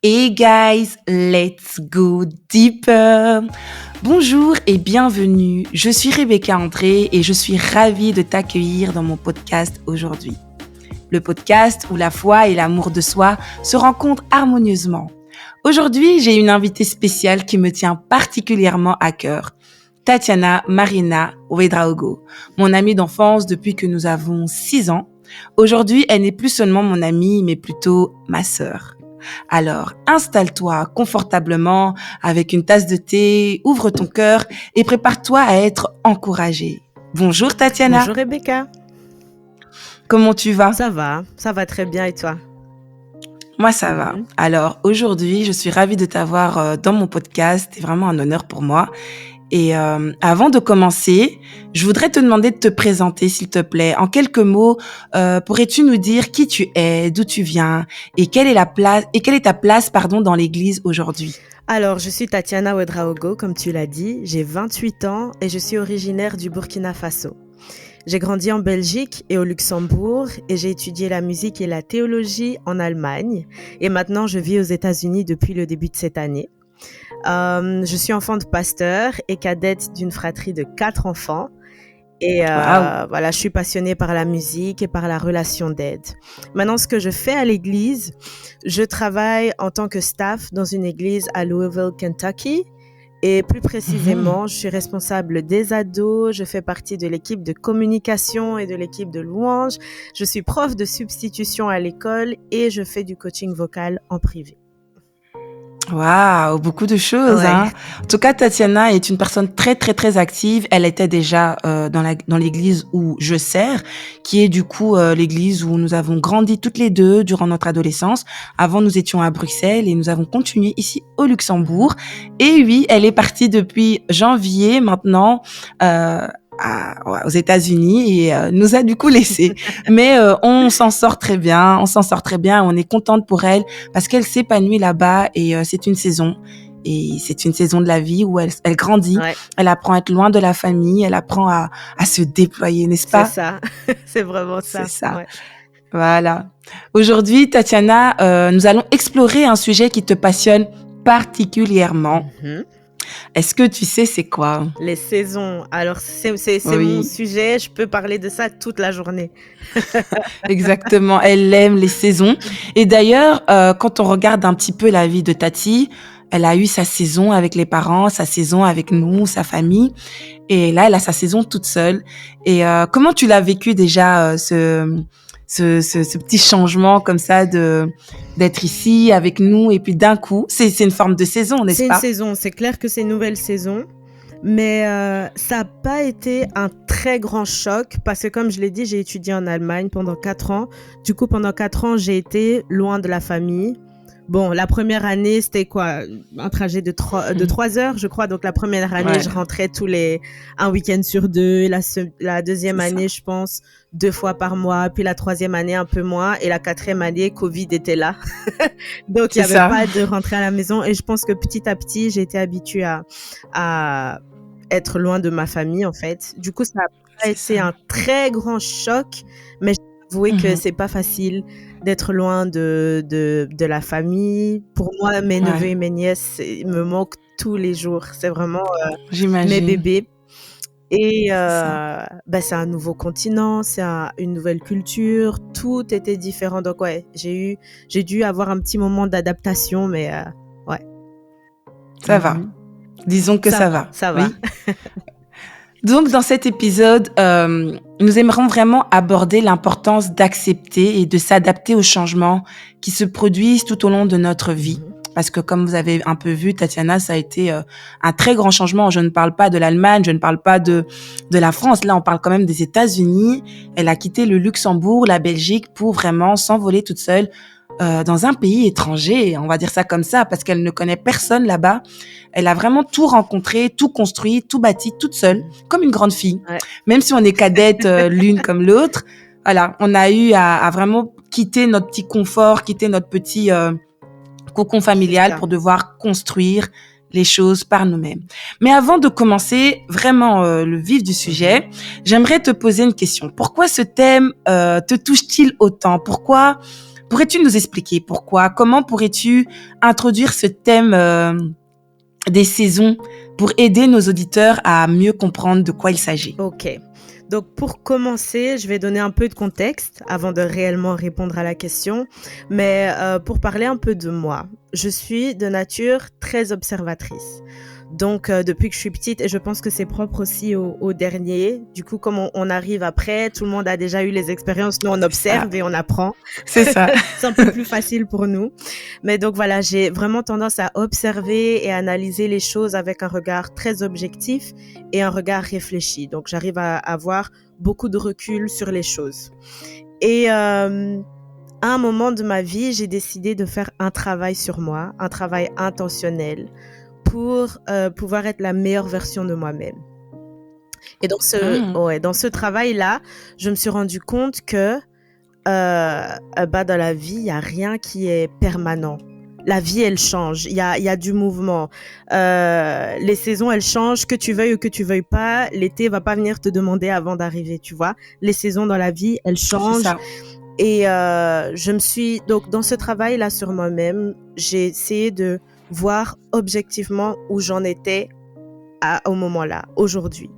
Hey guys, let's go deeper. Bonjour et bienvenue. Je suis Rebecca André et je suis ravie de t'accueillir dans mon podcast aujourd'hui. Le podcast où la foi et l'amour de soi se rencontrent harmonieusement. Aujourd'hui, j'ai une invitée spéciale qui me tient particulièrement à cœur. Tatiana Marina Ouedraogo, mon amie d'enfance depuis que nous avons 6 ans. Aujourd'hui, elle n'est plus seulement mon amie, mais plutôt ma sœur. Alors, installe-toi confortablement avec une tasse de thé, ouvre ton cœur et prépare-toi à être encouragée. Bonjour Tatiana. Bonjour Rebecca. Comment tu vas? Ça va très bien et toi? Moi, ça va. Alors, aujourd'hui, je suis ravie de t'avoir dans mon podcast. C'est vraiment un honneur pour moi. Et avant de commencer, je voudrais te demander de te présenter, s'il te plaît. En quelques mots, pourrais-tu nous dire qui tu es, d'où tu viens et quelle est ta place, dans l'Église aujourd'hui? Alors, je suis Tatiana Ouedraogo, comme tu l'as dit. J'ai 28 ans et je suis originaire du Burkina Faso. J'ai grandi en Belgique et au Luxembourg et j'ai étudié la musique et la théologie en Allemagne. Et maintenant, je vis aux États-Unis depuis le début de cette année. Je suis enfant de pasteur et cadette d'une fratrie de 4 enfants. Et Wow. voilà, je suis passionnée par la musique et par la relation d'aide. Maintenant, ce que je fais à l'église, je travaille en tant que staff dans une église à Louisville, Kentucky. Et plus précisément, je suis responsable des ados, je fais partie de l'équipe de communication et de l'équipe de louange. Je suis prof de substitution à l'école et je fais du coaching vocal en privé. Waouh, beaucoup de choses, Ouais. hein. En tout cas, Tatiana est une personne très, très, très active. Elle était déjà dans l'église où je sers, qui est du coup l'église où nous avons grandi toutes les deux durant notre adolescence. Avant, nous étions à Bruxelles et nous avons continué ici au Luxembourg. Et oui, elle est partie depuis janvier maintenant aux États-Unis et nous a du coup laissé. Mais on s'en sort très bien, on est contente pour elle parce qu'elle s'épanouit là-bas et c'est une saison. Et c'est une saison de la vie où elle grandit, Ouais, elle apprend à être loin de la famille, elle apprend à se déployer, n'est-ce c'est pas? ça. C'est vraiment C'est ça. ça. Ouais. Voilà. Aujourd'hui, Tatiana, nous allons explorer un sujet qui te passionne particulièrement. Mhm. Est-ce que tu sais c'est quoi? Les saisons. Alors, c'est mon Oui, sujet. Je peux parler de ça toute la journée. exactement. Elle aime les saisons. Et d'ailleurs, quand on regarde un petit peu la vie de Tati, elle a eu sa saison avec les parents, sa saison avec nous, sa famille. Et là, elle a sa saison toute seule. Et comment tu l'as vécu déjà, ce petit changement comme ça d'être ici avec nous et puis d'un coup, c'est une forme de saison, n'est-ce C'est une pas? saison. C'est clair que c'est une nouvelle saison. Mais ça n'a pas été un très grand choc parce que, comme je l'ai dit, j'ai étudié en Allemagne pendant 4 ans. Du coup, pendant 4 ans, j'ai été loin de la famille. Bon, la première année, c'était quoi? Un trajet de 3 heures, je crois. Donc, la première année, Ouais, je rentrais un week-end sur 2. La deuxième c'est ça. année, je pense, 2 fois par mois. Puis la troisième année, un peu moins. Et la quatrième année, Covid était là. Donc, il n'y C'est avait ça. pas de rentrer à la maison. Et je pense que petit à petit, j'ai été habituée à être loin de ma famille, en fait. Du coup, ça n'a pas C'est ça. été un très grand choc, mais je dois avouer que c'est pas facile d'être loin de la famille. Pour moi, mes neveux Ouais, et mes nièces, ils me manquent tous les jours. C'est vraiment mes j'imagine. bébés. Et C'est ça. c'est un nouveau continent, une nouvelle culture. Tout était différent. Donc, ouais, j'ai dû avoir un petit moment d'adaptation, mais ouais. Ça va. Disons que ça va. Ça va. Oui. Donc, dans cet épisode, nous aimerons vraiment aborder l'importance d'accepter et de s'adapter aux changements qui se produisent tout au long de notre vie. Mhm. Parce que comme vous avez un peu vu, Tatiana, ça a été un très grand changement. Je ne parle pas de l'Allemagne, je ne parle pas de la France. Là, on parle quand même des États-Unis. Elle a quitté le Luxembourg, la Belgique pour vraiment s'envoler toute seule dans un pays étranger. On va dire ça comme ça parce qu'elle ne connaît personne là-bas. Elle a vraiment tout rencontré, tout construit, tout bâti toute seule, comme une grande fille. Ouais, Même si on est cadettes l'une comme l'autre, voilà, on a eu à vraiment quitter notre petit confort, quitter notre petit cocon c'est familial ça. pour devoir construire les choses par nous-mêmes. Mais avant de commencer vraiment le vif du sujet, j'aimerais te poser une question. Pourquoi ce thème te touche-t-il autant? Pourrais-tu nous expliquer pourquoi? Comment pourrais-tu introduire ce thème des saisons pour aider nos auditeurs à mieux comprendre de quoi il s'agit? Ok. Donc pour commencer, je vais donner un peu de contexte avant de réellement répondre à la question. Mais pour parler un peu de moi, je suis de nature très observatrice. Donc depuis que je suis petite, et je pense que c'est propre aussi au dernier, du coup comme on arrive après, tout le monde a déjà eu les expériences, nous on observe et on apprend. C'est ça. C'est un peu plus facile pour nous. Mais donc voilà, j'ai vraiment tendance à observer et analyser les choses avec un regard très objectif et un regard réfléchi. Donc j'arrive à avoir beaucoup de recul sur les choses. Et à un moment de ma vie, j'ai décidé de faire un travail sur moi, un travail intentionnel pour pouvoir être la meilleure version de moi-même. Et dans ce travail-là, je me suis rendu compte que dans la vie, il n'y a rien qui est permanent. La vie, elle change. Il y a du mouvement. Les saisons, elles changent. Que tu veuilles ou que tu veuilles pas, l'été va pas venir te demander avant d'arriver, tu vois. Les saisons dans la vie, elles changent. C'est ça. Et donc dans ce travail-là sur moi-même, j'ai essayé de voir objectivement où j'en étais au moment-là, aujourd'hui.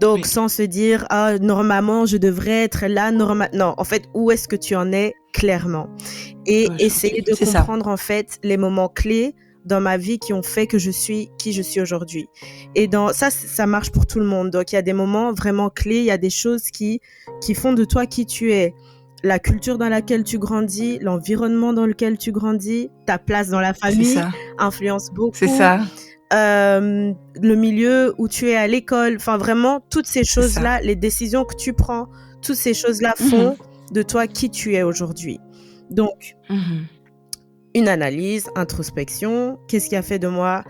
Donc, Oui. sans se dire, normalement, je devrais être là, non, en fait, où est-ce que tu en es clairement? Et essayer de comprendre, en fait, les moments clés dans ma vie qui ont fait que je suis qui je suis aujourd'hui. Et ça marche pour tout le monde. Donc, il y a des moments vraiment clés, il y a des choses qui font de toi qui tu es. La culture dans laquelle tu grandis, l'environnement dans lequel tu grandis, ta place dans la famille influence beaucoup. C'est ça. Le milieu où tu es à l'école, enfin vraiment, toutes ces choses-là, les décisions que tu prends, toutes ces choses-là font de toi qui tu es aujourd'hui. Donc, une analyse, introspection, qu'est-ce qui a fait de moi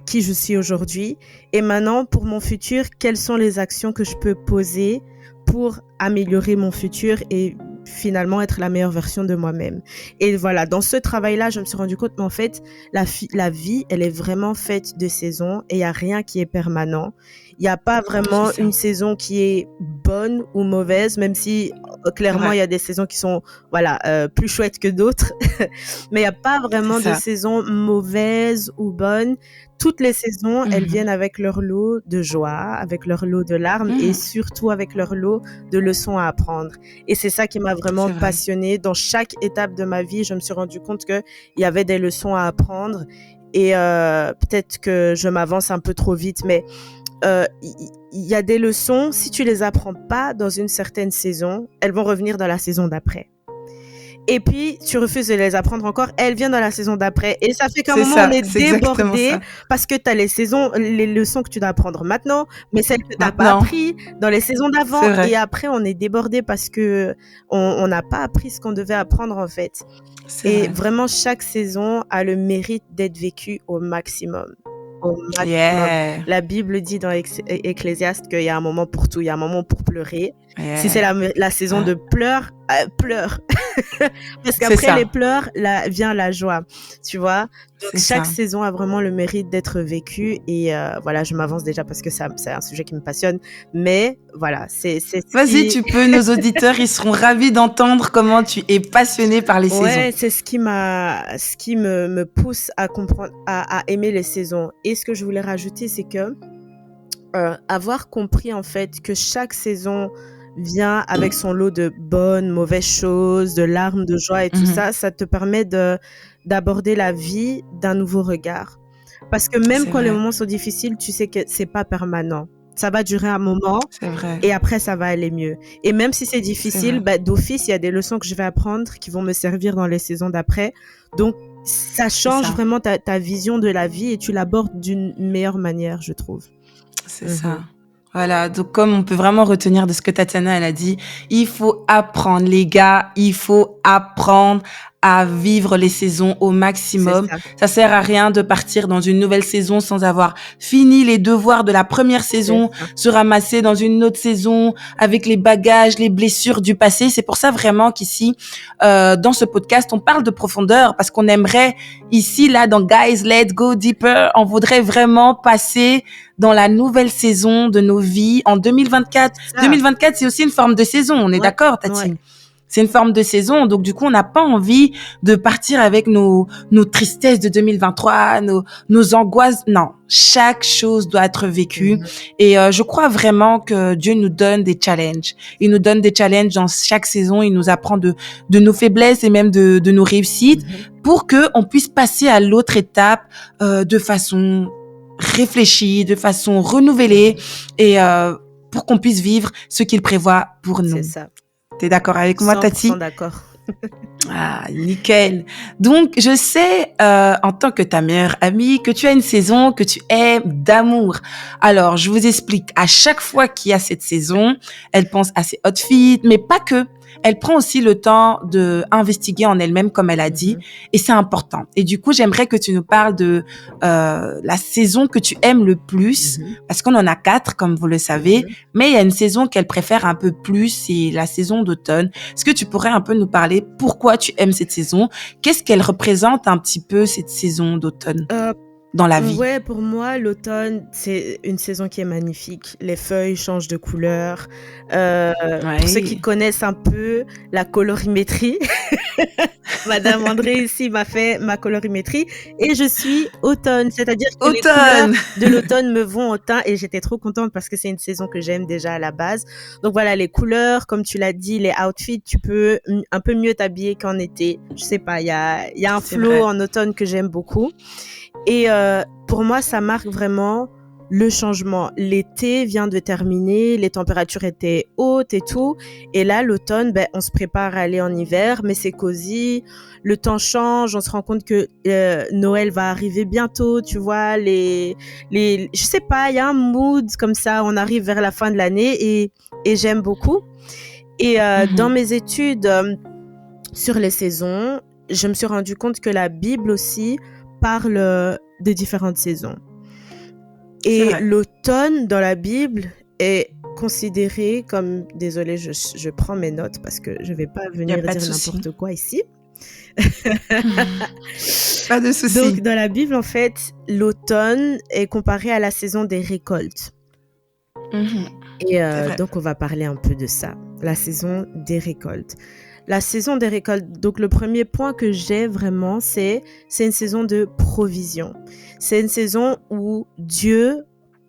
qui je suis aujourd'hui? Et maintenant, pour mon futur, quelles sont les actions que je peux poser pour améliorer mon futur et finalement être la meilleure version de moi-même. Et voilà, dans ce travail-là, je me suis rendu compte qu'en fait, la vie, elle est vraiment faite de saisons et il n'y a rien qui est permanent. Il n'y a pas vraiment une saison qui est bonne ou mauvaise, même si clairement, il y a des saisons qui sont plus chouettes que d'autres. Mais il n'y a pas vraiment de saison mauvaise ou bonne. Toutes les saisons, elles viennent avec leur lot de joie, avec leur lot de larmes et surtout avec leur lot de leçons à apprendre. Et c'est ça qui m'a vraiment passionnée. Dans chaque étape de ma vie, je me suis rendu compte qu'il y avait des leçons à apprendre. Et peut-être que je m'avance un peu trop vite, mais il y a des leçons, si tu les apprends pas dans une certaine saison, elles vont revenir dans la saison d'après. Et puis, tu refuses de les apprendre encore, elles viennent dans la saison d'après. Et ça fait qu'à un moment, on est débordé parce que tu as les leçons que tu dois apprendre maintenant, mais celles que tu n'as pas appris dans les saisons d'avant. Et après, on est débordé parce que on n'a pas appris ce qu'on devait apprendre, en fait. Et vraiment, chaque saison a le mérite d'être vécue au maximum. La Bible dit dans Ecclésiaste qu'il y a un moment pour tout, il y a un moment pour pleurer. Si c'est la saison de pleurs, pleure. Parce qu'après les pleurs, vient la joie, tu vois. Donc chaque saison a vraiment le mérite d'être vécue et je m'avance déjà parce que c'est un sujet qui me passionne. Mais voilà, Vas-y, tu peux, nos auditeurs, ils seront ravis d'entendre comment tu es passionnée par les saisons. Ouais, c'est ce qui me pousse à comprendre, à aimer les saisons. Et ce que je voulais rajouter, c'est que avoir compris en fait que chaque saison vient avec son lot de bonnes, mauvaises choses, de larmes, de joie et tout ça, ça te permet d'aborder la vie d'un nouveau regard. Parce que même quand les moments sont difficiles, tu sais que c'est pas permanent. Ça va durer un moment et après ça va aller mieux. Et même si c'est difficile, d'office, il y a des leçons que je vais apprendre qui vont me servir dans les saisons d'après. Donc ça change vraiment ta vision de la vie et tu l'abordes d'une meilleure manière, je trouve. C'est ça. Voilà, donc comme on peut vraiment retenir de ce que Tatiana elle a dit, il faut apprendre les gars, il faut apprendre à vivre les saisons au maximum. Ça sert à rien de partir dans une nouvelle saison sans avoir fini les devoirs de la première saison, se ramasser dans une autre saison avec les bagages, les blessures du passé. C'est pour ça vraiment qu'ici, dans ce podcast, on parle de profondeur parce qu'on aimerait ici, là, dans Guys, Let's Go Deeper, on voudrait vraiment passer dans la nouvelle saison de nos vies en 2024. 2024, c'est aussi une forme de saison, on est d'accord, Tatine? C'est une forme de saison. Donc, du coup, on n'a pas envie de partir avec nos tristesses de 2023, nos angoisses. Non. Chaque chose doit être vécue. Et je crois vraiment que Dieu nous donne des challenges. Il nous donne des challenges dans chaque saison. Il nous apprend de nos faiblesses et même de nos réussites pour que on puisse passer à l'autre étape de façon réfléchie, de façon renouvelée et pour qu'on puisse vivre ce qu'il prévoit pour nous. C'est ça. T'es d'accord avec moi, Tati? 100% d'accord. Ah, nickel. Donc, je sais, en tant que ta meilleure amie, que tu as une saison que tu aimes d'amour. Alors, je vous explique. À chaque fois qu'il y a cette saison, elle pense à ses outfits, mais pas que. Elle prend aussi le temps de investiguer en elle-même, comme elle a dit, et c'est important. Et du coup, j'aimerais que tu nous parles de la saison que tu aimes le plus, parce qu'on en a 4, comme vous le savez, mais il y a une saison qu'elle préfère un peu plus, c'est la saison d'automne. Est-ce que tu pourrais un peu nous parler pourquoi tu aimes cette saison? Qu'est-ce qu'elle représente un petit peu, cette saison d'automne dans la vie? Ouais, pour moi, l'automne, c'est une saison qui est magnifique. Les feuilles changent de couleur. Pour ceux qui connaissent un peu la colorimétrie, Madame André ici m'a fait ma colorimétrie et je suis automne, c'est-à-dire que les couleurs de l'automne me vont au teint et j'étais trop contente parce que c'est une saison que j'aime déjà à la base. Donc voilà, les couleurs, comme tu l'as dit, les outfits, tu peux un peu mieux t'habiller qu'en été. Je sais pas, il y a un flow en automne que j'aime beaucoup. Et pour moi, ça marque vraiment le changement. L'été vient de terminer, les températures étaient hautes et tout. Et là, l'automne, on se prépare à aller en hiver, mais c'est cosy. Le temps change, on se rend compte que Noël va arriver bientôt, tu vois. Je sais pas, il y a un mood comme ça. On arrive vers la fin de l'année et j'aime beaucoup. Et dans mes études sur les saisons, je me suis rendu compte que la Bible aussi parle de différentes saisons. Et l'automne dans la Bible est considéré comme... Désolée, je prends mes notes parce que je ne vais pas venir dire n'importe quoi ici. Pas de souci. Donc, dans la Bible, en fait, l'automne est comparé à la saison des récoltes. Et donc, on va parler un peu de ça. La saison des récoltes. La saison des récoltes, donc le premier point que j'ai vraiment, c'est une saison de provision. C'est une saison où Dieu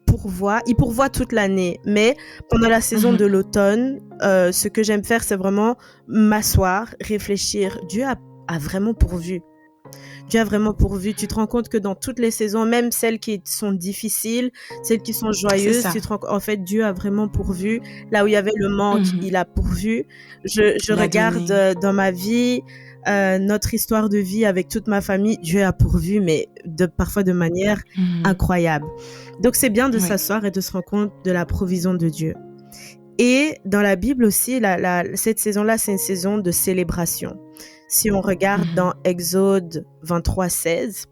pourvoit, il pourvoit toute l'année, mais pendant la saison de l'automne, ce que j'aime faire, c'est vraiment m'asseoir, réfléchir. Dieu a vraiment pourvu. Dieu a vraiment pourvu. Tu te rends compte que dans toutes les saisons, même celles qui sont difficiles, celles qui sont joyeuses, tu te rends compte, en fait, Dieu a vraiment pourvu. Là où il y avait le manque, il a pourvu. Je regarde dans ma vie, notre histoire de vie avec toute ma famille, Dieu a pourvu, mais parfois de manière incroyable. Donc, c'est bien de s'asseoir et de se rendre compte de la provision de Dieu. Et dans la Bible aussi, cette saison-là, c'est une saison de célébration. Si on regarde dans Exode 23:16,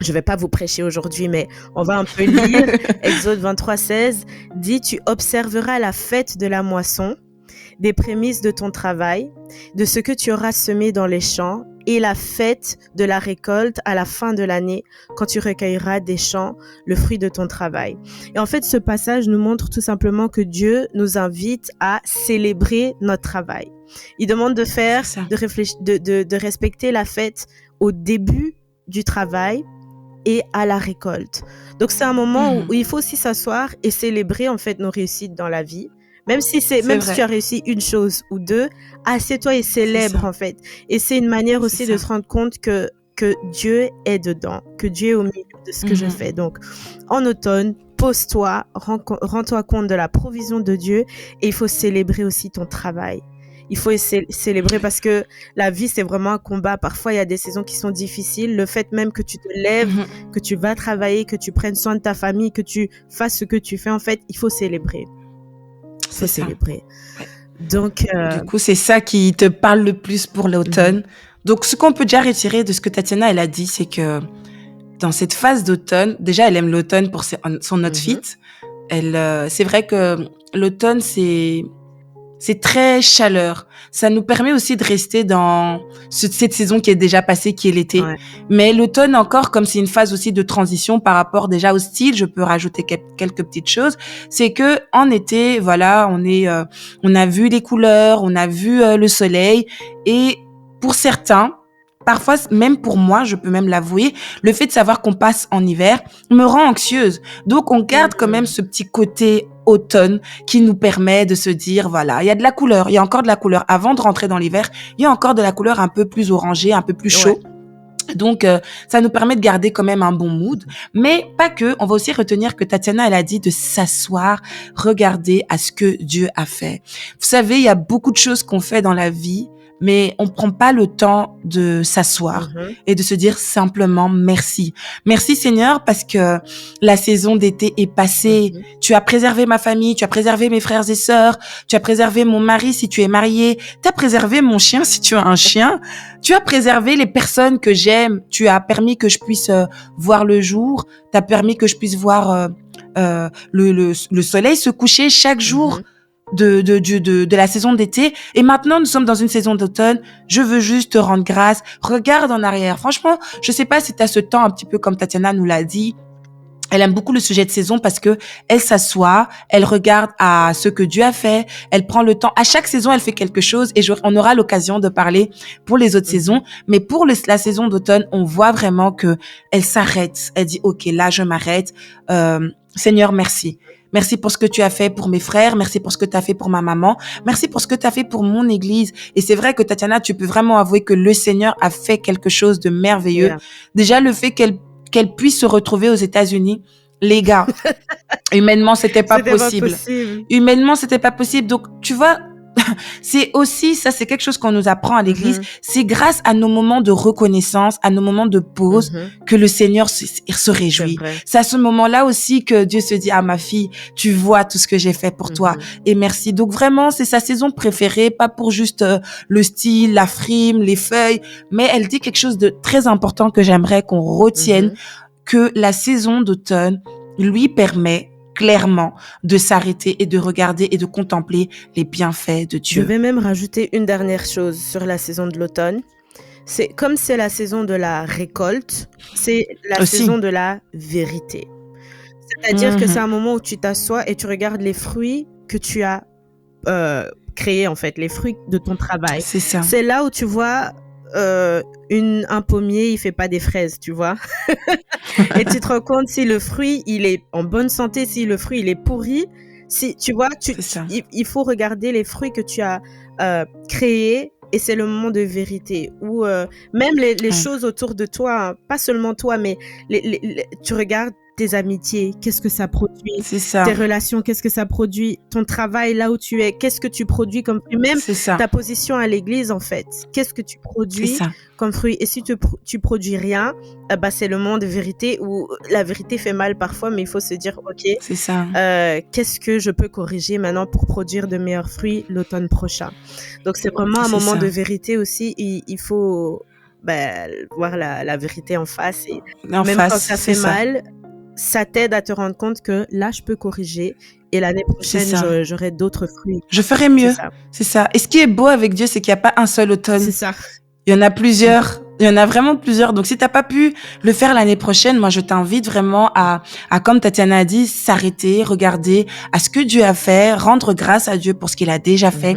je ne vais pas vous prêcher aujourd'hui, mais on va un peu lire. Exode 23:16 dit « Tu observeras la fête de la moisson, des prémices de ton travail, de ce que tu auras semé dans les champs, et la fête de la récolte à la fin de l'année, quand tu recueilleras des champs le fruit de ton travail. » Et en fait, ce passage nous montre tout simplement que Dieu nous invite à célébrer notre travail. Il demande de faire, de respecter la fête au début du travail et à la récolte. Donc, c'est un moment où il faut aussi s'asseoir et célébrer en fait nos réussites dans la vie. Même si si tu as réussi une chose ou deux, assieds-toi et célèbre en fait. Et c'est une manière aussi de se rendre compte que Dieu est dedans, que Dieu est au milieu de ce que je fais. Donc, en automne, pose-toi, rends-toi compte de la provision de Dieu et il faut célébrer aussi ton travail. Il faut célébrer parce que la vie, c'est vraiment un combat. Parfois, il y a des saisons qui sont difficiles. Le fait même que tu te lèves, que tu vas travailler, que tu prennes soin de ta famille, que tu fasses ce que tu fais, en fait, il faut célébrer. Il faut célébrer. Donc, du coup, c'est ça qui te parle le plus pour l'automne. Donc, ce qu'on peut déjà retirer de ce que Tatiana, elle a dit, c'est que dans cette phase d'automne, déjà, elle aime l'automne pour son outfit. C'est vrai que l'automne, c'est C'est très chaleur. Ça nous permet aussi de rester dans cette saison qui est déjà passée, qui est l'été. Ouais. Mais l'automne encore, comme c'est une phase aussi de transition par rapport déjà au style, je peux rajouter quelques petites choses. C'est que en été, voilà, on a vu les couleurs, on a vu le soleil, et pour certains, parfois, même pour moi, je peux même l'avouer, le fait de savoir qu'on passe en hiver me rend anxieuse. Donc, on garde quand même ce petit côté automne qui nous permet de se dire, voilà, il y a de la couleur, il y a encore de la couleur. Avant de rentrer dans l'hiver, il y a encore de la couleur un peu plus orangée, un peu plus chaud. Ouais. Donc, ça nous permet de garder quand même un bon mood. Mais pas que, on va aussi retenir que Tatiana, elle a dit de s'asseoir, regarder à ce que Dieu a fait. Vous savez, il y a beaucoup de choses qu'on fait dans la vie, mais on prend pas le temps de s'asseoir et de se dire simplement merci. Merci Seigneur parce que la saison d'été est passée. Tu as préservé ma famille, tu as préservé mes frères et sœurs, tu as préservé mon mari si tu es marié, tu as préservé mon chien si tu as un chien, tu as préservé les personnes que j'aime, tu as permis que je puisse voir le jour, tu as permis que je puisse voir le soleil se coucher chaque jour. De la saison d'été, et maintenant nous sommes dans une saison d'automne. Je veux juste te rendre grâce. Regarde en arrière. Franchement, je sais pas si tu as ce temps un petit peu comme Tatiana nous l'a dit. Elle aime beaucoup le sujet de saison parce que elle s'assoit, elle regarde à ce que Dieu a fait, elle prend le temps. À chaque saison, elle fait quelque chose, et on aura l'occasion de parler pour les autres saisons. Mais pour la saison d'automne, on voit vraiment que elle s'arrête. Elle dit, OK, là, je m'arrête. Seigneur, merci. Merci pour ce que tu as fait pour mes frères. Merci pour ce que tu as fait pour ma maman. Merci pour ce que tu as fait pour mon église. Et c'est vrai que Tatiana, tu peux vraiment avouer que le Seigneur a fait quelque chose de merveilleux. Yeah. Déjà, le fait qu'elle puisse se retrouver aux États-Unis, les gars, humainement, c'était pas possible. Humainement, c'était pas possible. Donc, tu vois, c'est aussi, ça, c'est quelque chose qu'on nous apprend à l'église. C'est grâce à nos moments de reconnaissance, à nos moments de pause, que le Seigneur se réjouit. C'est à ce moment-là aussi que Dieu se dit, ah, ma fille, tu vois tout ce que j'ai fait pour toi. Et merci. Donc vraiment, c'est sa saison préférée, pas pour juste le style, la frime, les feuilles, mais elle dit quelque chose de très important que j'aimerais qu'on retienne, que la saison d'automne lui permet clairement de s'arrêter et de regarder et de contempler les bienfaits de Dieu. Je vais même rajouter une dernière chose sur la saison de l'automne. C'est comme c'est la saison de la récolte, c'est la saison de la vérité. C'est-à-dire que c'est un moment où tu t'assois et tu regardes les fruits que tu as créés, en fait, les fruits de ton travail. C'est ça. C'est là où tu vois un pommier, il fait pas des fraises, tu vois. Et tu te rends compte si le fruit, il est en bonne santé, si le fruit, il est pourri. Si, tu vois, il faut regarder les fruits que tu as créés, et c'est le moment de vérité où même les choses autour de toi, hein, pas seulement toi, mais tu regardes tes amitiés, qu'est-ce que ça produit, tes relations, qu'est-ce que ça produit, ton travail là où tu es, qu'est-ce que tu produis comme fruit, même ta position à l'église en fait, qu'est-ce que tu produis comme fruit. Et si tu produis rien, c'est le moment de vérité où la vérité fait mal parfois, mais il faut se dire ok, qu'est-ce que je peux corriger maintenant pour produire de meilleurs fruits l'automne prochain. Donc c'est vraiment un moment de vérité aussi. Il faut voir la vérité en face, et quand ça fait mal, ça t'aide à te rendre compte que là, je peux corriger, et l'année prochaine, j'aurai d'autres fruits. Je ferai mieux. C'est ça. Et ce qui est beau avec Dieu, c'est qu'il n'y a pas un seul automne. C'est ça. Il y en a plusieurs. Il y en a vraiment plusieurs. Donc, si t'as pas pu le faire l'année prochaine, moi, je t'invite vraiment à, comme Tatiana a dit, s'arrêter, regarder à ce que Dieu a fait, rendre grâce à Dieu pour ce qu'il a déjà fait.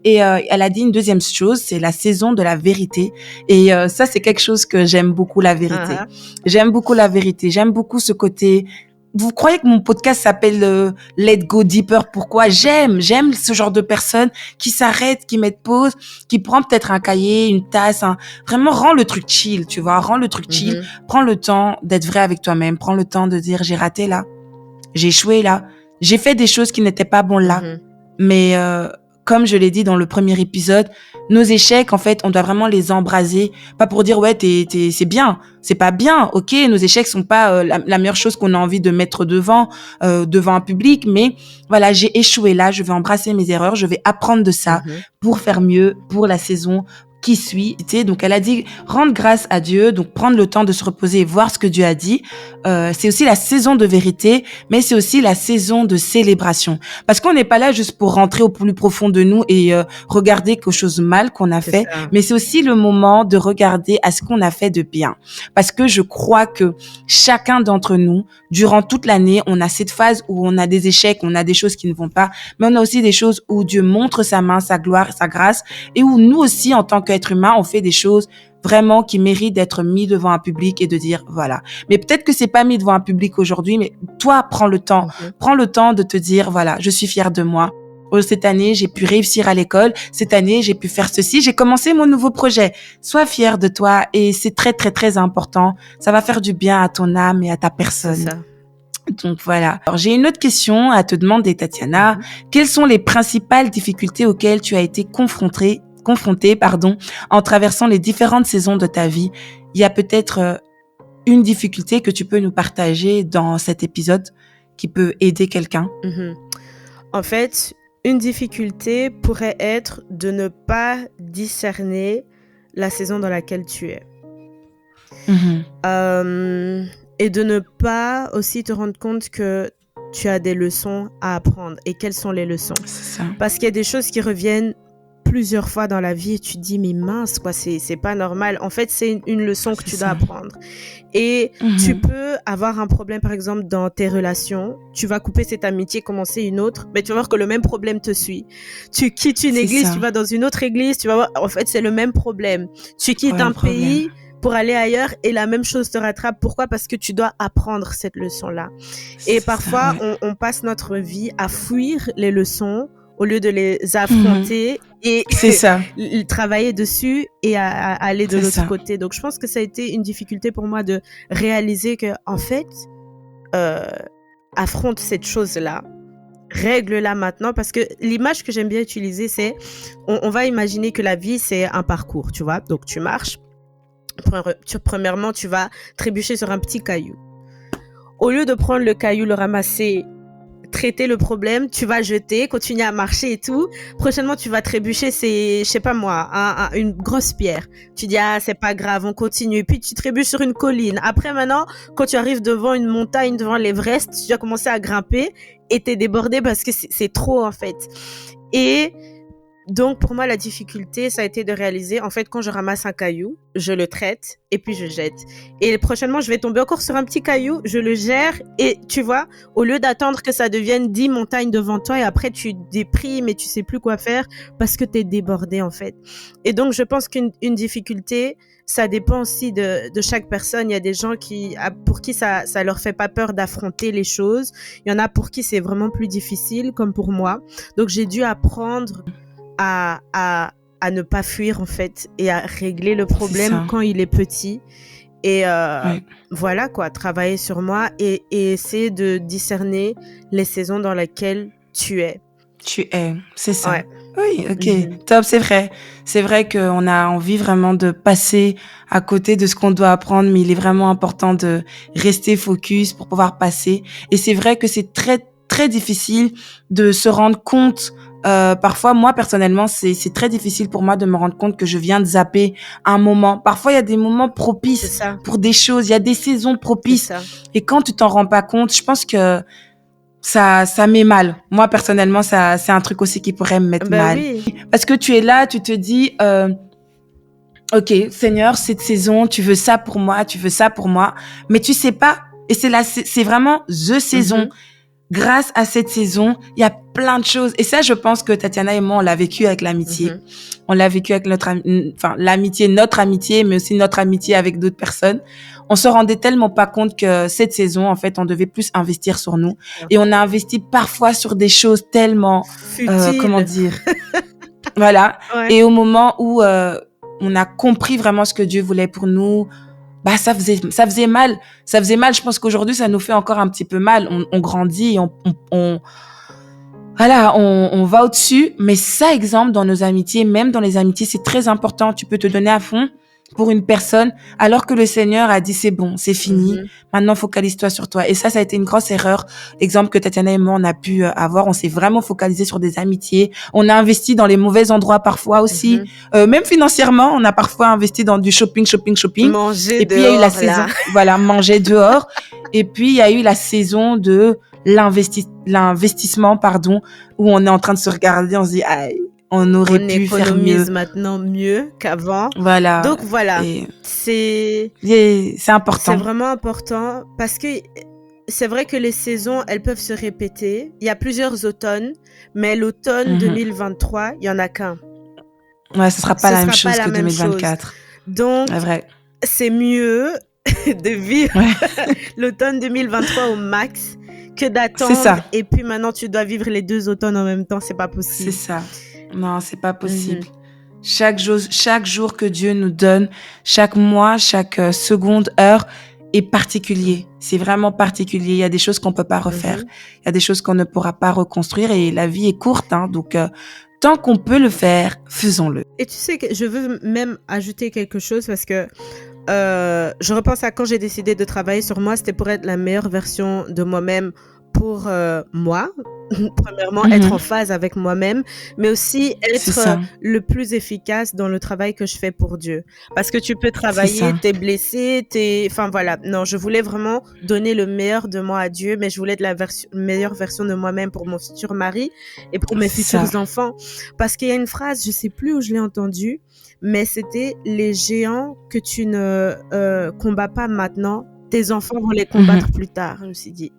Et elle a dit une deuxième chose, c'est la saison de la vérité. Et ça, c'est quelque chose que j'aime beaucoup, la vérité. J'aime beaucoup la vérité. J'aime beaucoup ce côté. Vous croyez que mon podcast s'appelle Let Go Deeper? Pourquoi? J'aime ce genre de personnes qui s'arrêtent, qui mettent pause, qui prend peut-être un cahier, une tasse, vraiment rends le truc chill, tu vois, rends le truc chill. Prends le temps d'être vrai avec toi-même, prends le temps de dire j'ai raté là, j'ai échoué là, j'ai fait des choses qui n'étaient pas bonnes là, mais comme je l'ai dit dans le premier épisode, nos échecs, en fait, on doit vraiment les embraser. Pas pour dire, ouais, c'est bien. C'est pas bien. OK, nos échecs sont pas la meilleure chose qu'on a envie de mettre devant un public. Mais voilà, j'ai échoué là. Je vais embrasser mes erreurs. Je vais apprendre de ça pour faire mieux pour la saison qui suit. Donc, elle a dit rendre grâce à Dieu, donc prendre le temps de se reposer et voir ce que Dieu a dit. C'est aussi la saison de vérité, mais c'est aussi la saison de célébration. Parce qu'on n'est pas là juste pour rentrer au plus profond de nous et regarder quelque chose de mal qu'on a fait, mais c'est aussi le moment de regarder à ce qu'on a fait de bien. Parce que je crois que chacun d'entre nous, durant toute l'année, on a cette phase où on a des échecs, on a des choses qui ne vont pas, mais on a aussi des choses où Dieu montre sa main, sa gloire, sa grâce, et où nous aussi, en tant qu'être humain, on fait des choses vraiment qui méritent d'être mis devant un public et de dire voilà. Mais peut-être que c'est pas mis devant un public aujourd'hui, mais toi, prends le temps de te dire voilà, je suis fière de moi. Cette année, j'ai pu réussir à l'école. Cette année, j'ai pu faire ceci. J'ai commencé mon nouveau projet. Sois fier de toi et c'est très, très, très important. Ça va faire du bien à ton âme et à ta personne. C'est ça. Donc voilà. Alors j'ai une autre question à te demander, Tatiana. Quelles sont les principales difficultés auxquelles tu as été confrontée, en traversant les différentes saisons de ta vie? Il y a peut-être une difficulté que tu peux nous partager dans cet épisode qui peut aider quelqu'un. En fait, une difficulté pourrait être de ne pas discerner la saison dans laquelle tu es. Et de ne pas aussi te rendre compte que tu as des leçons à apprendre. Et quelles sont les leçons? C'est ça. Parce qu'il y a des choses qui reviennent plusieurs fois dans la vie et tu te dis mais mince quoi, c'est pas normal. En fait, c'est une leçon que tu dois apprendre. Et tu peux avoir un problème par exemple dans tes relations, tu vas couper cette amitié, commencer une autre, mais tu vas voir que le même problème te suit. Tu quittes une église, tu vas dans une autre église, tu vas voir en fait c'est le même problème. Tu quittes un pays pour aller ailleurs et la même chose te rattrape. Pourquoi? Parce que tu dois apprendre cette leçon-là. Et parfois on passe notre vie à fuir les leçons au lieu de les affronter et travailler dessus et à aller de l'autre côté. Donc, je pense que ça a été une difficulté pour moi de réaliser que, en fait, affronte cette chose-là, règle-la maintenant, parce que l'image que j'aime bien utiliser, c'est, on va imaginer que la vie, c'est un parcours, tu vois. Donc, tu marches. Premièrement, tu vas trébucher sur un petit caillou. Au lieu de prendre le caillou, le ramasser, traiter le problème, tu vas jeter, continuer à marcher et tout. Prochainement, tu vas trébucher, je sais pas moi, une grosse pierre. Tu dis, c'est pas grave, on continue. Et puis, tu trébuches sur une colline. Après, maintenant, quand tu arrives devant une montagne, devant l'Everest, tu vas commencer à grimper et t'es débordé parce que c'est trop, en fait. Et donc, pour moi, la difficulté, ça a été de réaliser, en fait, quand je ramasse un caillou, je le traite et puis je jette. Et prochainement, je vais tomber encore sur un petit caillou, je le gère et tu vois, au lieu d'attendre que ça devienne 10 montagnes devant toi et après tu déprimes et tu sais plus quoi faire parce que t'es débordé, en fait. Et donc, je pense qu'une difficulté, ça dépend aussi de chaque personne. Il y a des gens pour qui ça leur fait pas peur d'affronter les choses. Il y en a pour qui c'est vraiment plus difficile, comme pour moi. Donc, j'ai dû apprendre à ne pas fuir en fait et à régler le problème quand il est petit et voilà quoi, travailler sur moi et essayer de discerner les saisons dans lesquelles tu es, c'est ça. Oui, ok, top, c'est vrai qu'on a envie vraiment de passer à côté de ce qu'on doit apprendre, mais il est vraiment important de rester focus pour pouvoir passer. Et c'est vrai que c'est très très difficile de se rendre compte. Parfois, moi, personnellement, c'est très difficile pour moi de me rendre compte que je viens de zapper un moment. Parfois, il y a des moments propices pour des choses. Il y a des saisons propices. Et quand tu t'en rends pas compte, je pense que ça met mal. Moi, personnellement, c'est un truc aussi qui pourrait me mettre mal. Oui. Parce que tu es là, tu te dis, ok, Seigneur, cette saison, tu veux ça pour moi, mais tu sais pas. Et c'est vraiment the saison. Grâce à cette saison, il y a plein de choses. Et ça, je pense que Tatiana et moi, on l'a vécu avec l'amitié. On l'a vécu avec l'amitié, notre amitié, mais aussi notre amitié avec d'autres personnes. On se rendait tellement pas compte que cette saison, en fait, on devait plus investir sur nous. Et on a investi parfois sur des choses tellement, comment dire, voilà. Et au moment où on a compris vraiment ce que Dieu voulait pour nous, bah ça faisait mal. Je pense qu'aujourd'hui ça nous fait encore un petit peu mal. On grandit, et on va au-dessus. Mais ça, exemple, dans nos amitiés, même dans les amitiés, c'est très important. Tu peux te donner à fond. pour une personne, alors que le Seigneur a dit c'est bon, c'est fini, maintenant focalise-toi sur toi. Et ça a été une grosse erreur. L'exemple que Tatiana et moi, on a pu avoir, on s'est vraiment focalisé sur des amitiés. On a investi dans les mauvais endroits parfois aussi. Même financièrement, on a parfois investi dans du shopping. Manger et puis il y a eu la saison, là. Manger dehors. Et puis il y a eu la saison de l'investissement, où on est en train de se regarder, on se dit, aïe, on aurait pu faire mieux. On économise maintenant mieux qu'avant. Voilà. Donc voilà, c'est important. C'est vraiment important parce que c'est vrai que les saisons, elles peuvent se répéter. Il y a plusieurs automnes, mais l'automne 2023, il y en a qu'un. Ouais, ce sera pas la même chose que 2024. Donc, c'est mieux de vivre l'automne 2023 au max que d'attendre. C'est ça. Et puis maintenant, tu dois vivre les 2 automnes en même temps. C'est pas possible. C'est ça. Non, c'est pas possible. Chaque jour que Dieu nous donne, chaque mois, chaque seconde, heure est particulier. C'est vraiment particulier. Il y a des choses qu'on peut pas refaire. Il y a des choses qu'on ne pourra pas reconstruire et la vie est courte, hein. Donc, tant qu'on peut le faire, faisons-le. Et tu sais que je veux même ajouter quelque chose parce que je repense à quand j'ai décidé de travailler sur moi, c'était pour être la meilleure version de moi-même pour moi. Premièrement, être en phase avec moi-même, mais aussi être le plus efficace dans le travail que je fais pour Dieu. Parce que tu peux travailler, t'es blessé, enfin voilà. Non, je voulais vraiment donner le meilleur de moi à Dieu, mais je voulais être la meilleure version de moi-même pour mon futur mari et pour mes futurs enfants. Parce qu'il y a une phrase, je sais plus où je l'ai entendue, mais c'était « Les géants que tu ne combats pas maintenant, tes enfants vont les combattre plus tard ». Je me suis dit,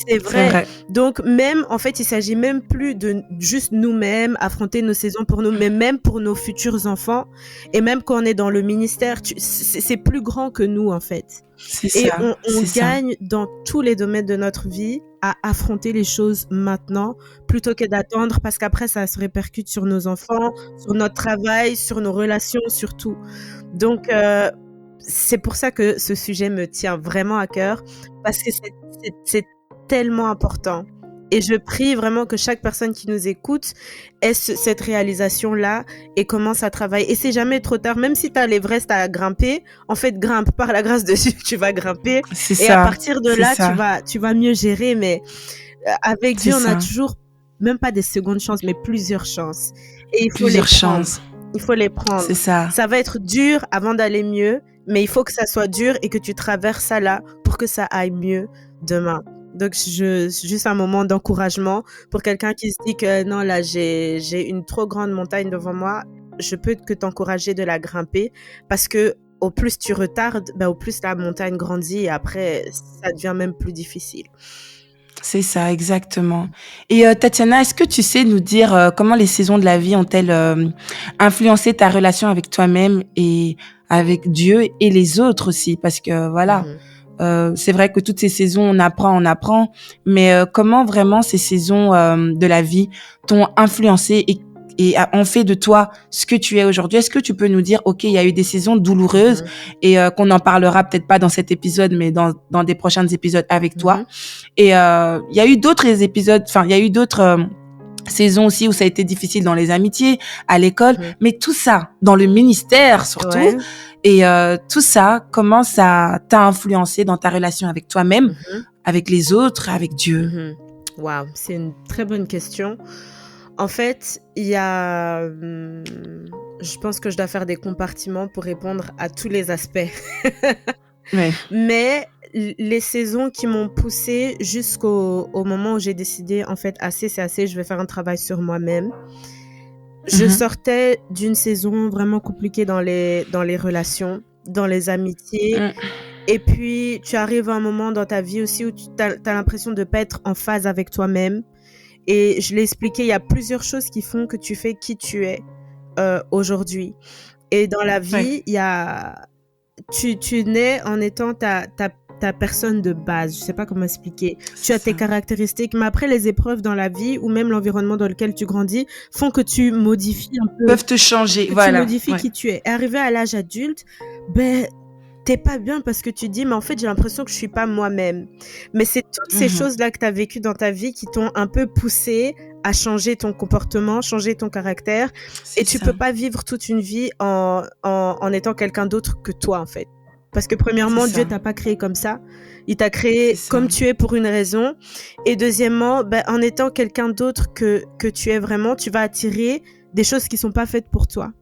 c'est vrai. Donc même, en fait, il s'agit même plus de juste nous-mêmes, affronter nos saisons pour nous, mais même pour nos futurs enfants. Et même quand on est dans le ministère, c'est plus grand que nous, en fait. On gagne dans tous les domaines de notre vie à affronter les choses maintenant, plutôt que d'attendre, parce qu'après, ça se répercute sur nos enfants, sur notre travail, sur nos relations, sur tout. Donc, c'est pour ça que ce sujet me tient vraiment à cœur, parce que c'est tellement important. Et je prie vraiment que chaque personne qui nous écoute ait cette réalisation-là et commence à travailler. Et c'est jamais trop tard, même si tu as l'Everest à grimper, en fait, grimpe. Par la grâce de Dieu, tu vas grimper. À partir de là, tu vas mieux gérer. Mais avec Dieu, on a toujours, même pas des secondes chances, mais plusieurs chances. Et il faut les prendre. Il faut les prendre. C'est ça. Ça va être dur avant d'aller mieux, mais il faut que ça soit dur et que tu traverses ça là pour que ça aille mieux demain. Donc, juste un moment d'encouragement pour quelqu'un qui se dit que non, là, j'ai une trop grande montagne devant moi. Je peux que t'encourager de la grimper parce que au plus tu retardes, au plus la montagne grandit et après, ça devient même plus difficile. C'est ça, exactement. Et Tatiana, est-ce que tu sais nous dire comment les saisons de la vie ont-elles influencé ta relation avec toi-même et avec Dieu et les autres aussi? Parce que voilà... c'est vrai que toutes ces saisons, on apprend, mais comment vraiment ces saisons de la vie t'ont influencé et ont fait de toi ce que tu es aujourd'hui? Est-ce que tu peux nous dire, ok, il y a eu des saisons douloureuses et qu'on n'en parlera peut-être pas dans cet épisode, mais dans des prochains épisodes avec toi. Et il y a eu d'autres épisodes, enfin, il y a eu d'autres saisons aussi où ça a été difficile dans les amitiés, à l'école, mais tout ça, dans le ministère surtout. Et tout ça, comment ça t'a influencé dans ta relation avec toi-même, avec les autres, avec Dieu? Waouh, c'est une très bonne question. En fait, il y a... je pense que je dois faire des compartiments pour répondre à tous les aspects. Mais les saisons qui m'ont poussée jusqu'au moment où j'ai décidé, en fait, assez, c'est assez, je vais faire un travail sur moi-même. Je sortais d'une saison vraiment compliquée dans les relations, dans les amitiés. Et puis, tu arrives à un moment dans ta vie aussi où tu as l'impression de ne pas être en phase avec toi-même. Et je l'ai expliqué, il y a plusieurs choses qui font que tu fais qui tu es aujourd'hui. Et dans la vie, il y a... Tu nais en étant ta personne de base. Je sais pas comment expliquer. Tu as tes caractéristiques, mais après les épreuves dans la vie ou même l'environnement dans lequel tu grandis font que tu modifies un peu. Peuvent te changer, Tu modifies qui tu es. Et arrivé à l'âge adulte, t'es pas bien parce que tu dis, mais en fait, j'ai l'impression que je suis pas moi-même. Mais c'est toutes ces choses-là que tu as vécues dans ta vie qui t'ont un peu poussé à changer ton comportement, changer ton caractère. C'est Et tu ça. peux pas vivre toute une vie en étant quelqu'un d'autre que toi, en fait. Parce que C'est premièrement, Dieu ça. t'a pas créé comme ça. Il t'a C'est créé ça. comme tu es pour une raison. Et deuxièmement, en étant quelqu'un d'autre que tu es vraiment, tu vas attirer des choses qui sont pas faites pour toi.